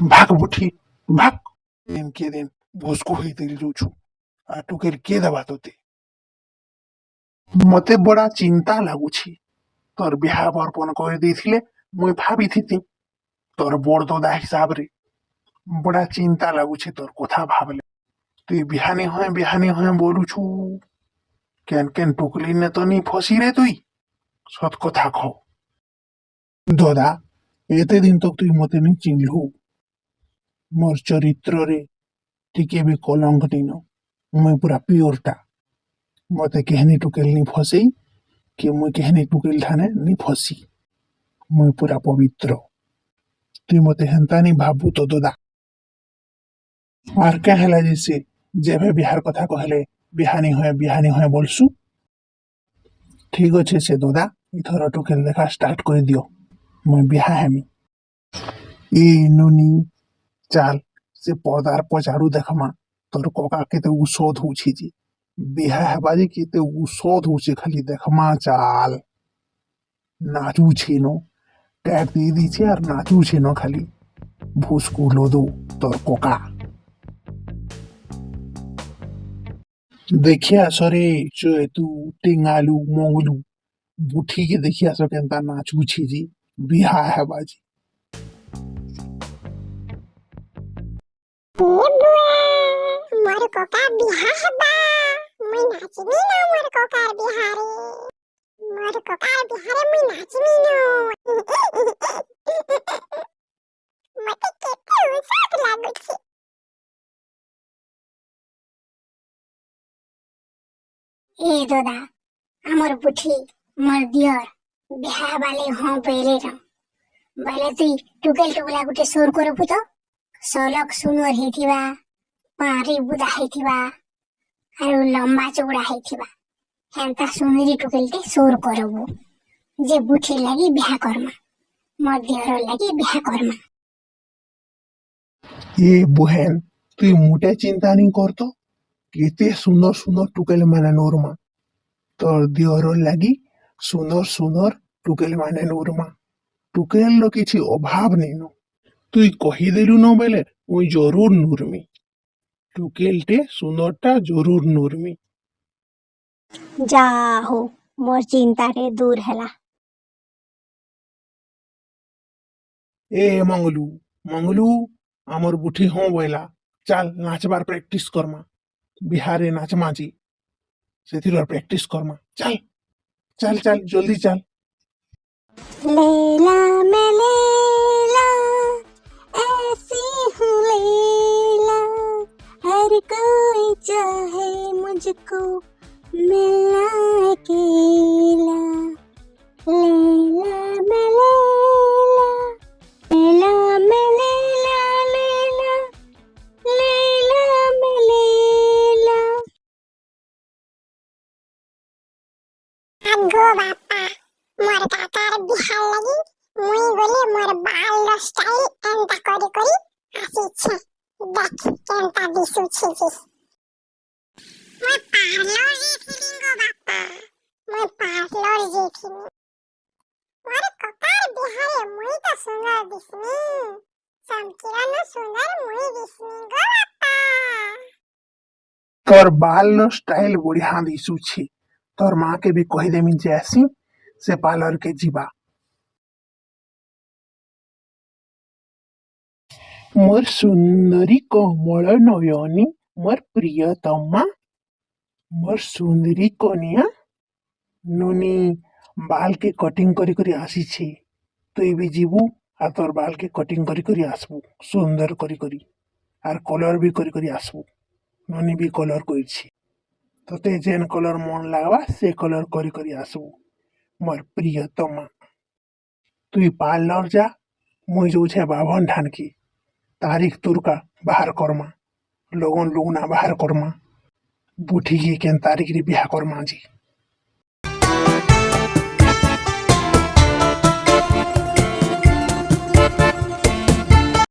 भाग बुठी भाग दिन के दिन भोसको होई जाऊछु आ टुकेल के दबा तोते मते बड़ा चिंता लागुछि तोर बिहा बर्पण कर देथिले मुई भाबिथिति तोर बड़ दादा हिसाब रे बड़ा चिंता लागुछि तोर कथा भाबले तुई बिहानी होए बोलुछु केन केन टुकली ने तो नी फसी रे तुई सत कथा कह दादा एते दिन तक तुई मते नी चिन्हलु मोर चरित्र रे टिके भी कलंक नीन मुई पूरा प्योरटा मते केहनी टुकेल नी फसी कि मुई केहनी टुकेल ठाने नी फसी मुई पूरा पवित्र तुई मते हेंता नी भाबू तो दादा आर क्या हेला जैसे जेबे बिहार कथा कहले बिहानी होए बोलसु ठीक अच्छे से दादा इथर टुकेल देखा स्टार्ट कर दियो मुई बिहा हेमी ए नुनी चाल से पदार पचाड़ू देखमा तोर कका केते ऊषध होछि जी बिहा हेबा जे केते ऊषध होछि खाली देखमा चाल नाचू छेनो टैग दे दी छे और नाचू छेनो खाली भूसकु लोदो तोर कका देखिया सरे चेतु टिंगालू मंगलू बुठी के देखिया सो केनता नाचू छी जी बिहा हेबा जी मोर कोका बिहा हेबा मुई नाचबी ना मोर कोकार बिहारे मोर कोकार बिहारे मुई नाचबी ना मते केते उसात लागुछि ए दादा हमर बुठी मोर दियर बिहा वाले हों बेले र बेले तुई टुकेल टुकला गुटे सोर करबु तो सोलक सुनर हेथिबा पारी बुदा हेथिबा आरो लंबा चौड़ा हेथिबा हेंता सुनरी टुकेलटे सोर करबु जे बुठी लागि बिहा करमा मध्यर लागि बिहा करमा ये बुहेन तुई मोटे चिंता नहीं करतो केते सुंदर सुंदर टुकेल माने नोरमा तोर दियर लागि सुंदर सुंदर टुकेल माने नोरमा टुकेल रो किछि अभाव नहीं तुई कहीदेलु न बेले मुई जरूर नुरमी टुकेलटे सुंदरटा जरूर नुरमी जा हो मोर चिंता रे दूर हैला ए मंगलू मंगलू आमर बुठी हों बोला चल नाचबार प्रैक्टिस करमा बिहारे नाचमा जी सेथिर प्रैक्टिस करमा चल चल चल जल्दी चल लैला मैं लैला ऐसी हूँ लैला हर कोई चाहे मुझको मिलना अकेला लैला मैं लैला लैला मैं लैला लैला लैला मैं लैला आगो बापा मोर काकार बिहार लगी मुई बोले मोर बाल रो स्टाइल एंता करी करी आसी छे देख केंता दिसु छे जी मैं पार्लर जेथिनी गो बापा मैं पार्लर जेथिनी मोर काकार बिहारे मुई तो सुंदर दिसनी समकिरा न सुंदर मुई दिसनी गो बापा तोर बाल नो स्टाइल बढ़िया दिसु छी तोर माँ के भी कही देमी जैसी से पार्लर के जीवा मोर सुंदरी कोमल नयनी मोर प्रियतमा मोर सुंदरी कनिया नुनी बाल के कटिंग करी करी आसी छी तुई भी जीवू आ तोर बाल के कटिंग करी करी आसबू सुंदर करी करी आर कलर भी करी करी आसबू नुनी भी कलर करी तोते जेन कलर मन लागवा से कलर करी करी आसबू मोर प्रियतमा तुई पार्लर जा मुई जो छे बाभन ठान की तारीख तुरका बाहर करमा लगन लुगना बाहर करमा बुठी के केन तारीख रे बिहा करमा जी